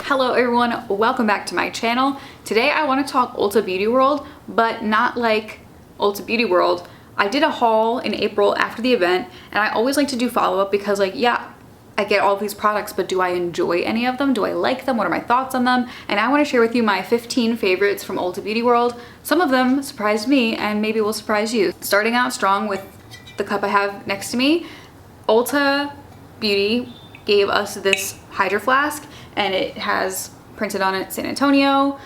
Hello everyone, welcome back to my channel. Today I want to talk Ulta Beauty World, but not like Ulta Beauty World. I did a haul in April after the event, and I always like to do follow-up because yeah, I get all of these products, but do I enjoy any of them? Do I like them? What are my thoughts on them? And I want to share with you my 15 favorites from Ulta Beauty World. Some of them surprised me and maybe will surprise you. Starting out strong with the cup I have next to me, Ulta Beauty gave us this Hydro Flask, and it has printed on it San Antonio.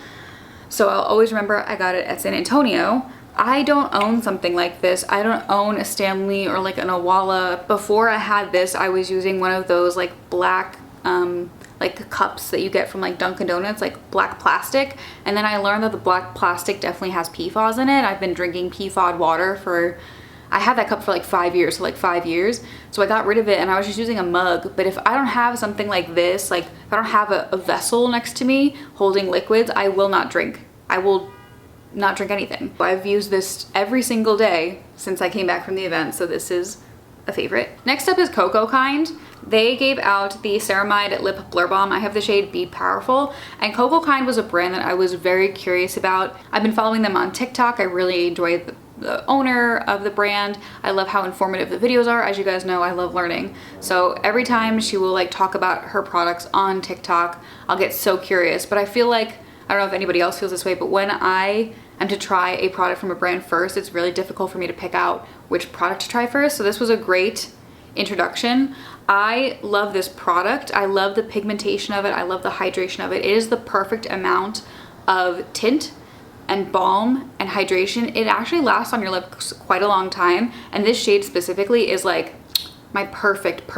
So I'll always remember I got it at San Antonio. I don't own something like this. I don't own a Stanley or like an Awala. Before I had this, I was using one of those like black like cups that you get from like Dunkin' Donuts, like black plastic. And then I learned that the black plastic definitely has PFAS in it. I've been drinking PFAS water for, I had that cup for like 5 years, so like 5 years. So I got rid of it and I was just using a mug. But if I don't have something like this, like if I don't have a vessel next to me holding liquids, I will not drink. I will not drink anything. I've used this every single day since I came back from the event, so this is a favorite. Next up is Cocoa Kind. They gave out the Ceramide Lip Blur Balm. I have the shade Be Powerful, and Cocoa Kind was a brand that I was very curious about. I've been following them on TikTok. I really enjoy the owner of the brand. I love how informative the videos are. As you guys know, I love learning. So every time she will like talk about her products on TikTok, I'll get so curious. But I feel like, I don't know if anybody else feels this way, but when I am to try a product from a brand first, it's really difficult for me to pick out which product to try first. So this was a great introduction. I love this product. I love the pigmentation of it. I love the hydration of it. It is the perfect amount of tint and balm and hydration. It actually lasts on your lips quite a long time. And this shade specifically is like my perfect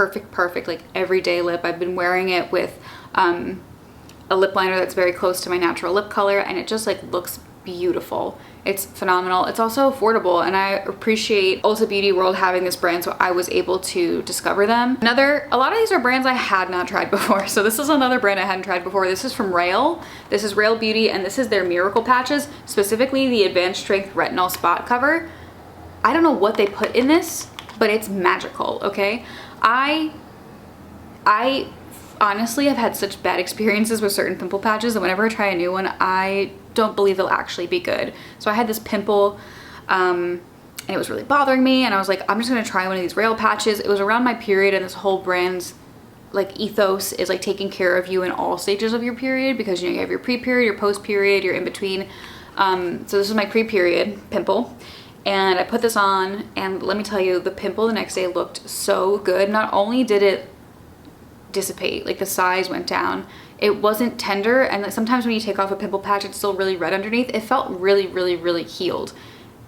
like everyday lip. I've been wearing it with a lip liner that's very close to my natural lip color, and it just like looks beautiful. It's phenomenal. It's also affordable, and I appreciate Ulta Beauty World having this brand, so I was able to discover them. A lot of these are brands I had not tried before, so this is another brand I hadn't tried before. This is from Rail. This is Rail Beauty, and this is their Miracle Patches, specifically the Advanced Strength Retinol Spot Cover. I don't know what they put in this, but it's magical, okay? I honestly have had such bad experiences with certain pimple patches that whenever I try a new one, I don't believe they'll actually be good. So I had this pimple and it was really bothering me, and I was like, I'm just gonna try one of these Rail patches. It was around my period, and this whole brand's like ethos is like taking care of you in all stages of your period, because you have your pre-period, your post-period, your in-between. So this is my pre-period pimple, and I put this on, and let me tell you, the pimple the next day looked so good. Not only did it dissipate, like the size went down, it wasn't tender, and like sometimes when you take off a pimple patch, it's still really red underneath. It felt really healed.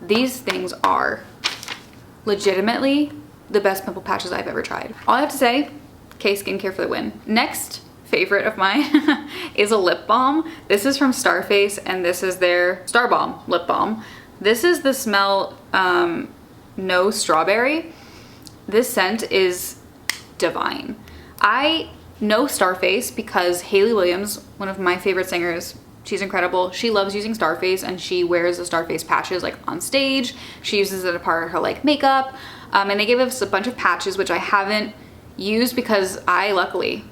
These things are legitimately the best pimple patches I've ever tried. All I have to say, K Skincare for the win. Next favorite of mine is a lip balm. This is from Starface, and this is their Star Balm lip balm. This is the smell No Strawberry. This scent is divine. I know Starface because Hayley Williams, one of my favorite singers, she's incredible. She loves using Starface, and she wears the Starface patches like on stage. She uses it as a part of her like makeup. And they gave us a bunch of patches, which I haven't used because luckily,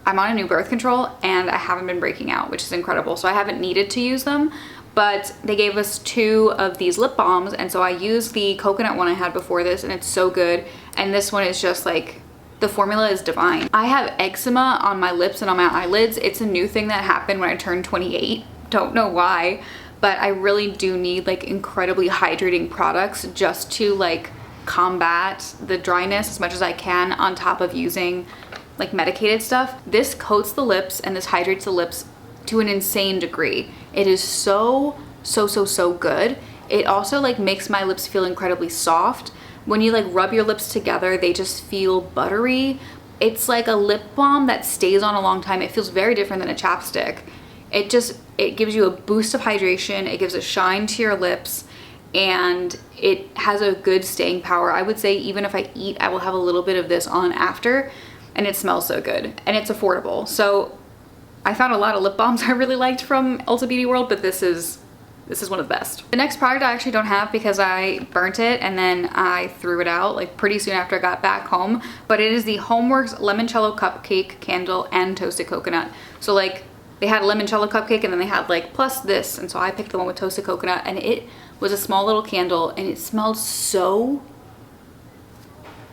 I'm on a new birth control and I haven't been breaking out, which is incredible. So I haven't needed to use them, but they gave us 2 of these lip balms. And so I used the coconut one I had before this, and it's so good. And this one is just like, the formula is divine. I have eczema on my lips and on my eyelids. It's a new thing that happened when I turned 28. Don't know why, but I really do need like incredibly hydrating products just to like combat the dryness as much as I can, on top of using like medicated stuff. This coats the lips and this hydrates the lips to an insane degree. It is so good. It also like makes my lips feel incredibly soft. When you like rub your lips together, they just feel buttery. It's like a lip balm that stays on a long time. It feels very different than a chapstick. It gives you a boost of hydration. It gives a shine to your lips, and it has a good staying power. I would say even if I eat, I will have a little bit of this on after, and it smells so good, and it's affordable. So I found a lot of lip balms I really liked from Ulta Beauty World, but this is one of the best. The next product I actually don't have because I burnt it and then I threw it out like pretty soon after I got back home, but it is the Homeworks Limoncello Cupcake Candle and Toasted Coconut. So like they had a limoncello cupcake and then they had like plus this, and so I picked the one with toasted coconut, and it was a small little candle and it smelled so,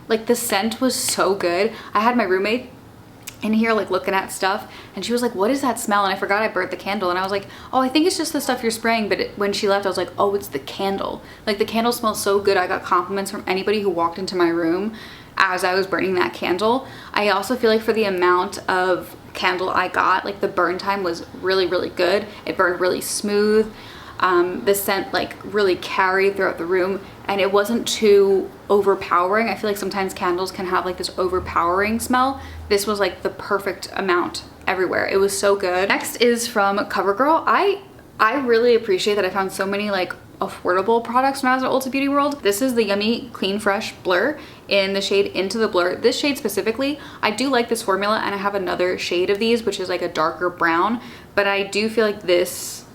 like the scent was so good. I had my roommate in here like looking at stuff and she was like, what is that smell? And I forgot I burnt the candle, and I was like, oh, I think it's just the stuff you're spraying. But when she left I was like, oh, it's the candle. Like the candle smells so good. I got compliments from anybody who walked into my room as I was burning that candle. I also feel like for the amount of candle I got, like the burn time was really, really good. It burned really smooth. The scent like really carried throughout the room, and it wasn't too overpowering. I feel like sometimes candles can have like this overpowering smell. This was like the perfect amount everywhere. It was so good. Next is from CoverGirl. I really appreciate that I found so many like affordable products when I was at Ulta Beauty World. This is the Yummy Clean Fresh Blur in the shade Into the Blur. This shade specifically, I do like this formula, and I have another shade of these which is like a darker brown, but I do feel like this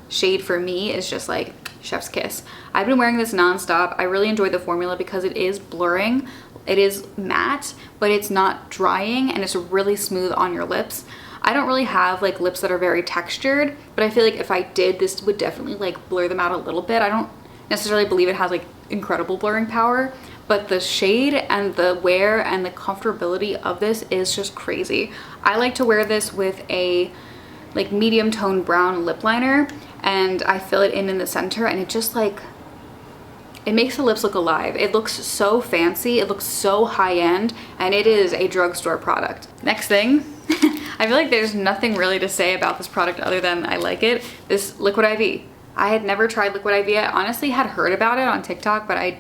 shade for me is just like chef's kiss. I've been wearing this nonstop. I really enjoy the formula because it is blurring. It is matte, but it's not drying, and it's really smooth on your lips. I don't really have like lips that are very textured, but I feel like if I did, this would definitely like blur them out a little bit. I don't necessarily believe it has like incredible blurring power, but the shade and the wear and the comfortability of this is just crazy. I like to wear this with a like medium tone brown lip liner, and I fill it in the center, and it just like, it makes the lips look alive. It looks so fancy, it looks so high end, and it is a drugstore product. Next thing, I feel like there's nothing really to say about this product other than I like it. This Liquid IV. I had never tried Liquid IV. I honestly had heard about it on TikTok, but I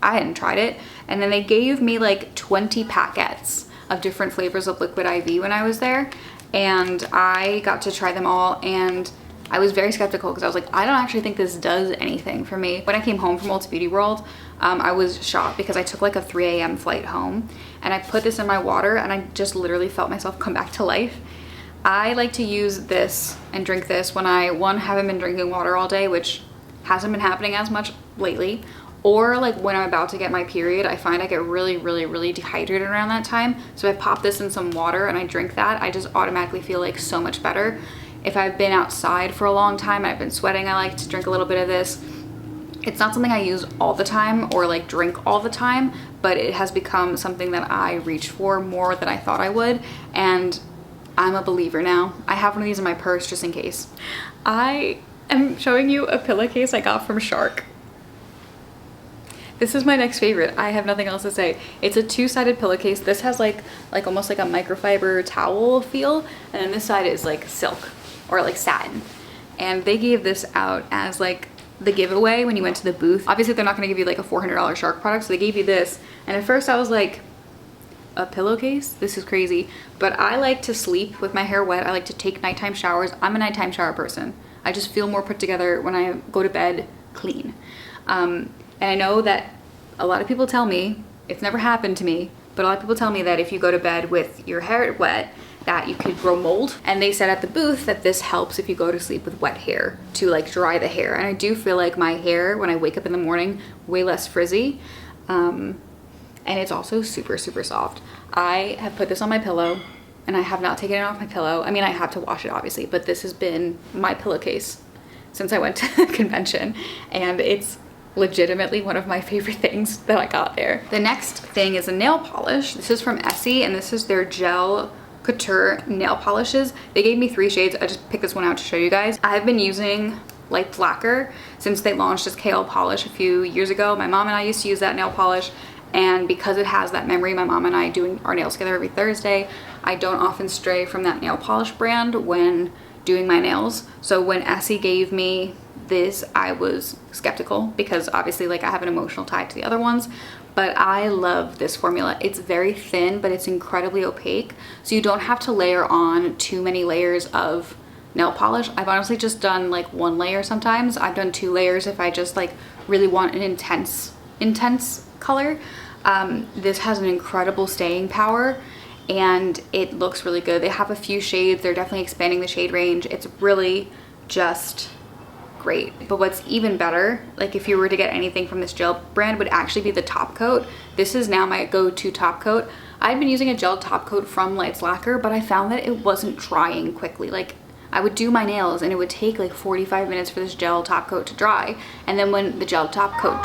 hadn't tried it. And then they gave me like 20 packets of different flavors of Liquid IV when I was there, and I got to try them all, and I was very skeptical because I was like, I don't actually think this does anything for me. When I came home from Ulta Beauty World, I was shocked because I took like a 3 a.m. flight home, and I put this in my water, and I just literally felt myself come back to life. I like to use this and drink this when I, one, haven't been drinking water all day, which hasn't been happening as much lately, or like when I'm about to get my period. I find I get really, really, really dehydrated around that time. So if I pop this in some water and I drink that, I just automatically feel like so much better. If I've been outside for a long time and I've been sweating, I like to drink a little bit of this. It's not something I use all the time or like drink all the time, but it has become something that I reach for more than I thought I would, and I'm a believer now. I have one of these in my purse just in case. I am showing you a pillowcase I got from Shark. This is my next favorite. I have nothing else to say. It's a two-sided pillowcase. This has like almost like a microfiber towel feel, and then this side is like silk or like satin. And they gave this out as like the giveaway when you went to the booth. Obviously they're not gonna give you like a $400 Shark product, so they gave you this. And at first I was like, a pillowcase? This is crazy. But I like to sleep with my hair wet. I like to take nighttime showers. I'm a nighttime shower person. I just feel more put together when I go to bed clean. And I know that a lot of people tell me, it's never happened to me, but a lot of people tell me that if you go to bed with your hair wet, that you could grow mold. And they said at the booth that this helps if you go to sleep with wet hair to like dry the hair. And I do feel like my hair, when I wake up in the morning, way less frizzy. And it's also super, super soft. I have put this on my pillow and I have not taken it off my pillow. I mean, I have to wash it obviously, but this has been my pillowcase since I went to the convention, and it's legitimately one of my favorite things that I got there. The next thing is a nail polish. This is from Essie, and this is their gel couture nail polishes. They gave me 3 shades. I just picked this one out to show you guys. I've been using Light Lacquer since they launched this KL polish a few years ago. My mom and I used to use that nail polish, and because it has that memory, my mom and I doing our nails together every Thursday, I don't often stray from that nail polish brand when doing my nails. So when Essie gave me this, I was skeptical because obviously like I have an emotional tie to the other ones, but I love this formula. It's very thin, but it's incredibly opaque, so you don't have to layer on too many layers of nail polish. I've honestly just done like 1 layer sometimes. I've done 2 layers if I just like really want an intense color. This has an incredible staying power and it looks really good. They have a few shades. They're definitely expanding the shade range. It's really just great. But what's even better, like if you were to get anything from this gel brand, would actually be the top coat. This is now my go-to top coat. I'd been using a gel top coat from Lights Lacquer, but I found that it wasn't drying quickly. Like, I would do my nails and it would take like 45 minutes for this gel top coat to dry. And then when the gel top coat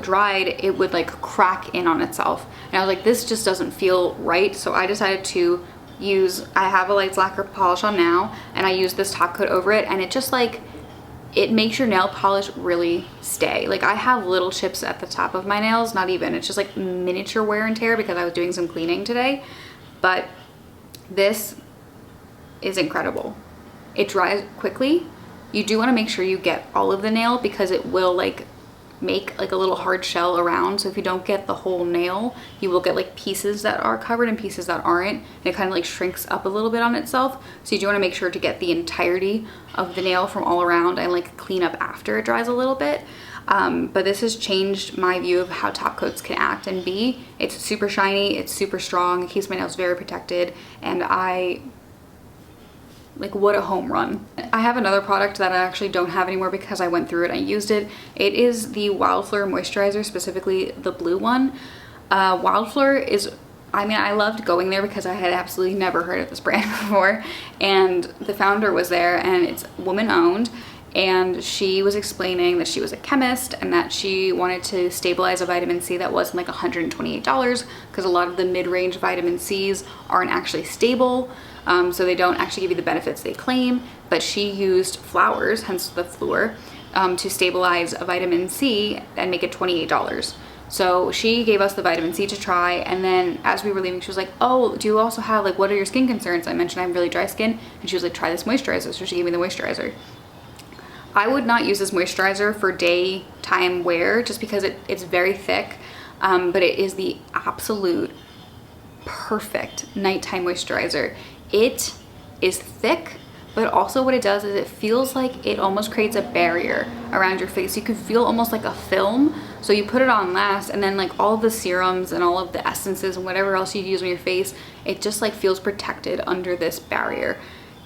dried, it would like crack in on itself. And I was like, this just doesn't feel right. So I decided to I have a Lights Lacquer polish on now, and I use this top coat over it, and it just like, it makes your nail polish really stay. Like, I have little chips at the top of my nails, not even, it's just like miniature wear and tear because I was doing some cleaning today. But this is incredible. It dries quickly. You do want to make sure you get all of the nail because it will like make like a little hard shell around. So if you don't get the whole nail, you will get like pieces that are covered and pieces that aren't, and it kind of like shrinks up a little bit on itself. So you do want to make sure to get the entirety of the nail from all around and like clean up after it dries a little bit. But this has changed my view of how top coats can act and be. It's super shiny, it's super strong, it keeps my nails very protected, and like, what a home run. I have another product that I actually don't have anymore because I went through it, I used it. It is the Wildflower moisturizer, specifically the blue one. Wildflower is, I mean, I loved going there because I had absolutely never heard of this brand before, and the founder was there, and it's woman owned, and she was explaining that she was a chemist and that she wanted to stabilize a vitamin C that wasn't like $128 because a lot of the mid-range vitamin C's aren't actually stable. So they don't actually give you the benefits they claim, but she used flowers, hence the Fleur, to stabilize a vitamin C and make it $28. So she gave us the vitamin C to try, and then as we were leaving, she was like, oh, do you also have, like, what are your skin concerns? I mentioned I have really dry skin, and she was like, try this moisturizer, so she gave me the moisturizer. I would not use this moisturizer for daytime wear just because it's very thick, but it is the absolute perfect nighttime moisturizer. It is thick, but also what it does is it feels like it almost creates a barrier around your face. You can feel almost like a film. So you put it on last, and then like all of the serums and all of the essences and whatever else you use on your face, it just like feels protected under this barrier.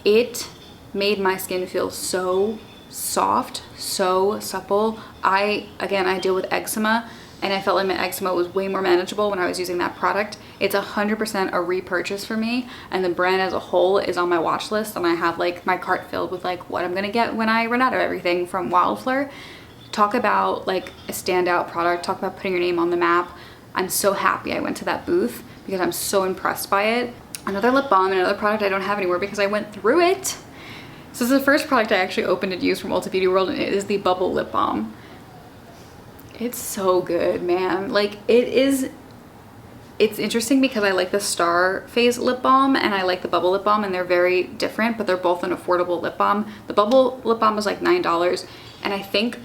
It made my skin feel so soft, so supple. I deal with eczema, and I felt like my eczema was way more manageable when I was using that product. It's 100% a repurchase for me, and the brand as a whole is on my watch list, and I have like my cart filled with like what I'm gonna get when I run out of everything from Wildflower. Talk about like a standout product, talk about putting your name on the map. I'm so happy I went to that booth because I'm so impressed by it. Another lip balm, and another product I don't have anymore because I went through it. So this is the first product I actually opened and used from Ulta Beauty World, and it is the Bubble Lip Balm. It's so good, man. Like, it's interesting because I like the Star Phase lip balm and I like the Bubble lip balm, and they're very different, but they're both an affordable lip balm. The Bubble lip balm is like $9, and I think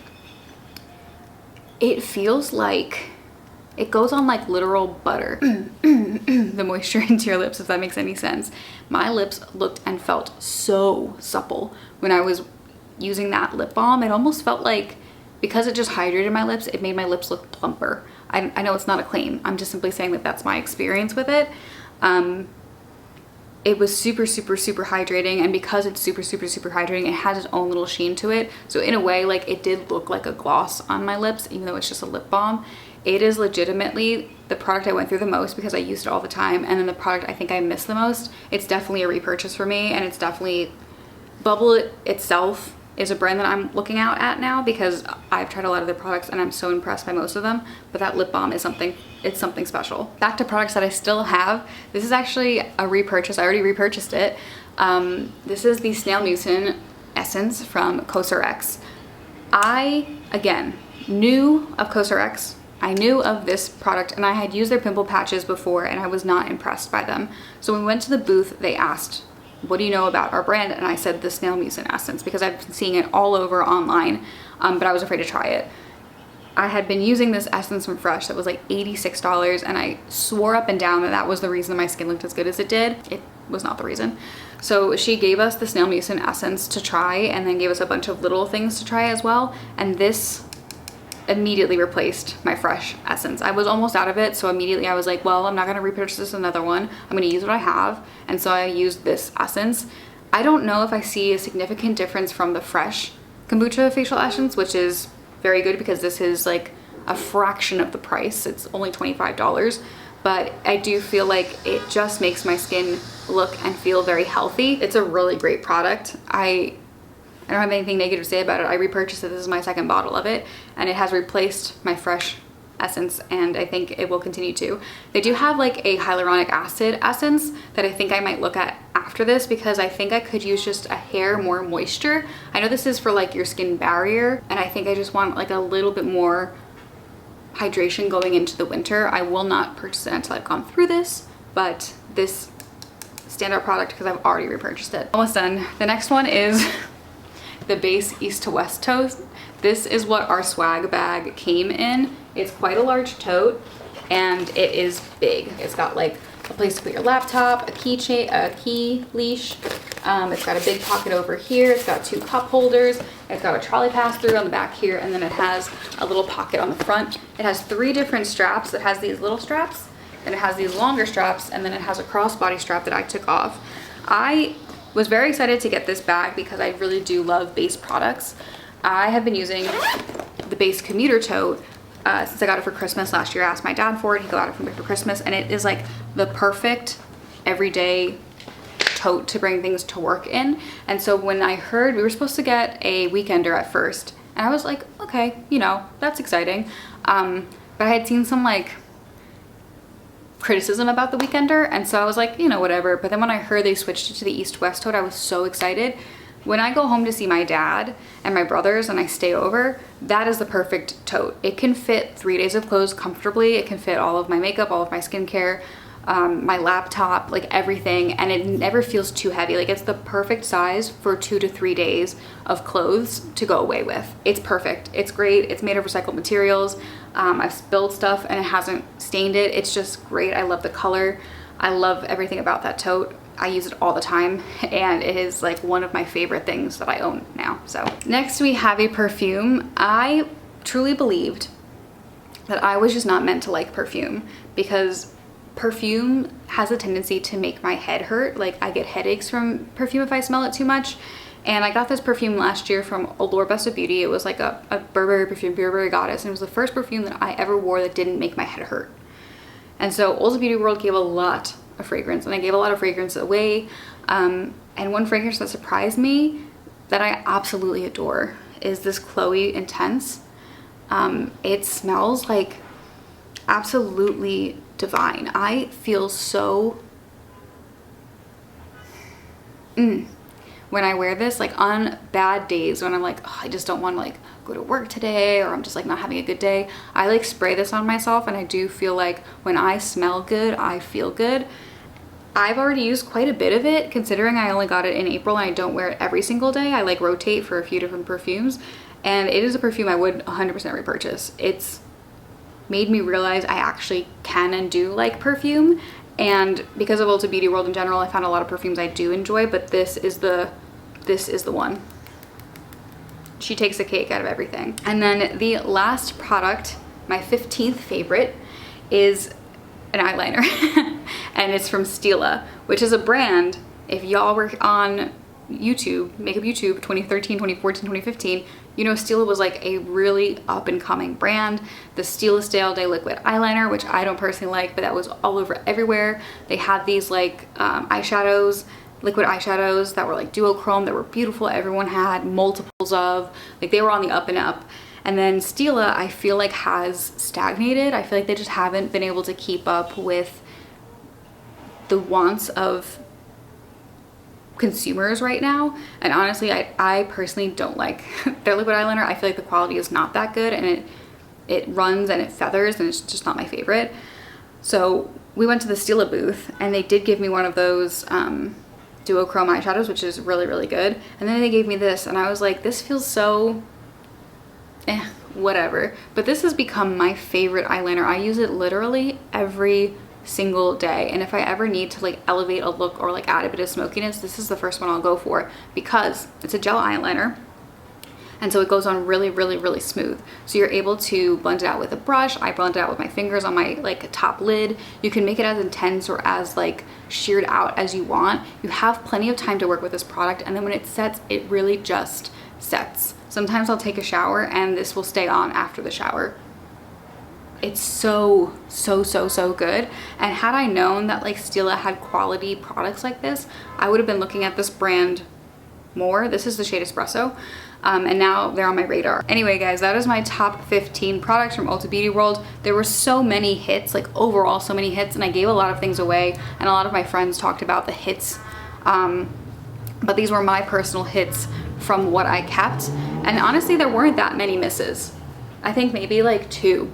it feels like it goes on like literal butter, the moisture into your lips, if that makes any sense. My lips looked and felt so supple when I was using that lip balm. It almost felt like, because it just hydrated my lips, it made my lips look plumper. I know it's not a claim. I'm just simply saying that that's my experience with it. It was super, super, super hydrating, and because it's super, super, super hydrating, it has its own little sheen to it. So in a way, like, it did look like a gloss on my lips, even though it's just a lip balm. It is legitimately the product I went through the most because I used it all the time, and then the product I think I missed the most. It's definitely a repurchase for me, and it's definitely, Bubble itself is a brand that I'm looking out at now because I've tried a lot of their products and I'm so impressed by most of them, but that lip balm is something special. Back to products that I still have. This is actually a repurchase. I already repurchased it. This is the Snail Mucin Essence from Cosrx. I, again, knew of Cosrx. I knew of this product, and I had used their pimple patches before, and I was not impressed by them. So when we went to the booth, they asked, what do you know about our brand? And I said the Snail Mucin Essence because I've been seeing it all over online, but I was afraid to try it. I had been using this essence from Fresh that was like $86, and I swore up and down that that was the reason my skin looked as good as it did. It was not the reason. So she gave us the Snail Mucin Essence to try, and then gave us a bunch of little things to try as well, and this immediately replaced my Fresh essence. I was almost out of it, so immediately I was like, well, I'm not gonna repurchase another one. I'm gonna use what I have, and so I used this essence. I don't know if I see a significant difference from the Fresh Kombucha facial essence, which is very good because this is like a fraction of the price. It's only $25, but I do feel like it just makes my skin look and feel very healthy. It's a really great product. I don't have anything negative to say about it. I repurchased it. This is my second bottle of it, and it has replaced my Fresh essence, and I think it will continue to. They do have like a hyaluronic acid essence that I think I might look at after this, because I think I could use just a hair more moisture. I know this is for like your skin barrier, and I think I just want like a little bit more hydration going into the winter. I will not purchase it until I've gone through this, but this standout product because I've already repurchased it. Almost done. The next one is the base East to West tote. This is what our swag bag came in. It's quite a large tote, and it is big. It's got like a place to put your laptop, a keychain, a key leash. It's got a big pocket over here. It's got 2 cup holders. It's got a trolley pass-through on the back here, and then it has a little pocket on the front. It has 3 different straps. It has these little straps, and it has these longer straps, and then it has a crossbody strap that I took off. I was very excited to get this bag because I really do love base products. I have been using the base commuter tote since I got it for Christmas last year. I asked my dad for it. He got it for me for Christmas, and it is like the perfect everyday tote to bring things to work in. And so when I heard we were supposed to get a weekender at first, and I was like, okay, you know, that's exciting. But I had seen some like criticism about the weekender, and so I was like, you know, whatever. But then when I heard they switched it to the East-West tote, I was so excited. When I go home to see my dad and my brothers and I stay over, that is the perfect tote. It can fit 3 days of clothes comfortably. It can fit all of my makeup, all of my skincare, my laptop, like everything, and it never feels too heavy. Like, it's the perfect size for 2 to 3 days of clothes to go away with. It's perfect. It's great. It's made of recycled materials. I've spilled stuff and it hasn't stained it. It's just great. I love the color. I love everything about that tote. I use it all the time, and it is like one of my favorite things that I own now. So next we have a perfume. I truly believed that I was just not meant to like perfume, because perfume has a tendency to make my head hurt. Like, I get headaches from perfume if I smell it too much. And I got this perfume last year from Ulta Beauty. It was like a Burberry perfume, Burberry Goddess, and it was the first perfume that I ever wore that didn't make my head hurt. And so Ulta Beauty World gave a lot of fragrance, and I gave a lot of fragrance away. And one fragrance that surprised me that I absolutely adore is this Chloe Intense. It smells like absolutely divine. I feel so when I wear this, like on bad days when I'm like, oh, I just don't want to like go to work today, or I'm just like not having a good day, I like spray this on myself, and I do feel like when I smell good, I feel good. I've already used quite a bit of it, considering I only got it in April and I don't wear it every single day. I like rotate for a few different perfumes, and it is a perfume I would 100% repurchase. It's made me realize I actually can and do like perfume, and because of Ulta Beauty World in general, I found a lot of perfumes I do enjoy, but this is the one. She takes the cake out of everything. And then the last product, my 15th favorite, is an eyeliner. And it's from Stila, which is a brand, if y'all were on YouTube, Makeup YouTube 2013, 2014, 2015, you know Stila was like a really up and coming brand. The Stila Stay All Day liquid eyeliner, which I don't personally like, but that was all over everywhere. They had these like eyeshadows, liquid eyeshadows that were like duochrome that were beautiful. Everyone had multiples of, like they were on the up and up. And then Stila, I feel like has stagnated. I feel like they just haven't been able to keep up with the wants of consumers right now. And honestly, I personally don't like their liquid eyeliner. I feel like the quality is not that good, and it runs and it feathers, and it's just not my favorite. So we went to the Stila booth, and they did give me one of those duochrome eyeshadows, which is really, really good. And then they gave me this, and I was like, this feels so whatever. But this has become my favorite eyeliner. I use it literally every single day, and if I ever need to like elevate a look or like add a bit of smokiness, this is the first one I'll go for, because it's a gel eyeliner, and so it goes on really, really, really smooth. So you're able to blend it out with a brush. I blend it out with my fingers on my like top lid. You can make it as intense or as like sheared out as you want. You have plenty of time to work with this product, and then when it sets, it really just sets. Sometimes I'll take a shower and this will stay on after the shower. It's so good. And had I known that like Stila had quality products like this, I would have been looking at this brand more. This is the shade Espresso. And now they're on my radar. Anyway, guys, that is my top 15 products from Ulta Beauty World. There were so many hits, like overall so many hits, and I gave a lot of things away, and a lot of my friends talked about the hits. But these were my personal hits from what I kept. And honestly, there weren't that many misses. I think maybe like 2.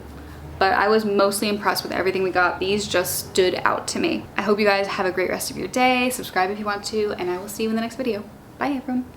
But I was mostly impressed with everything we got. These just stood out to me. I hope you guys have a great rest of your day. Subscribe if you want to, and I will see you in the next video. Bye, everyone.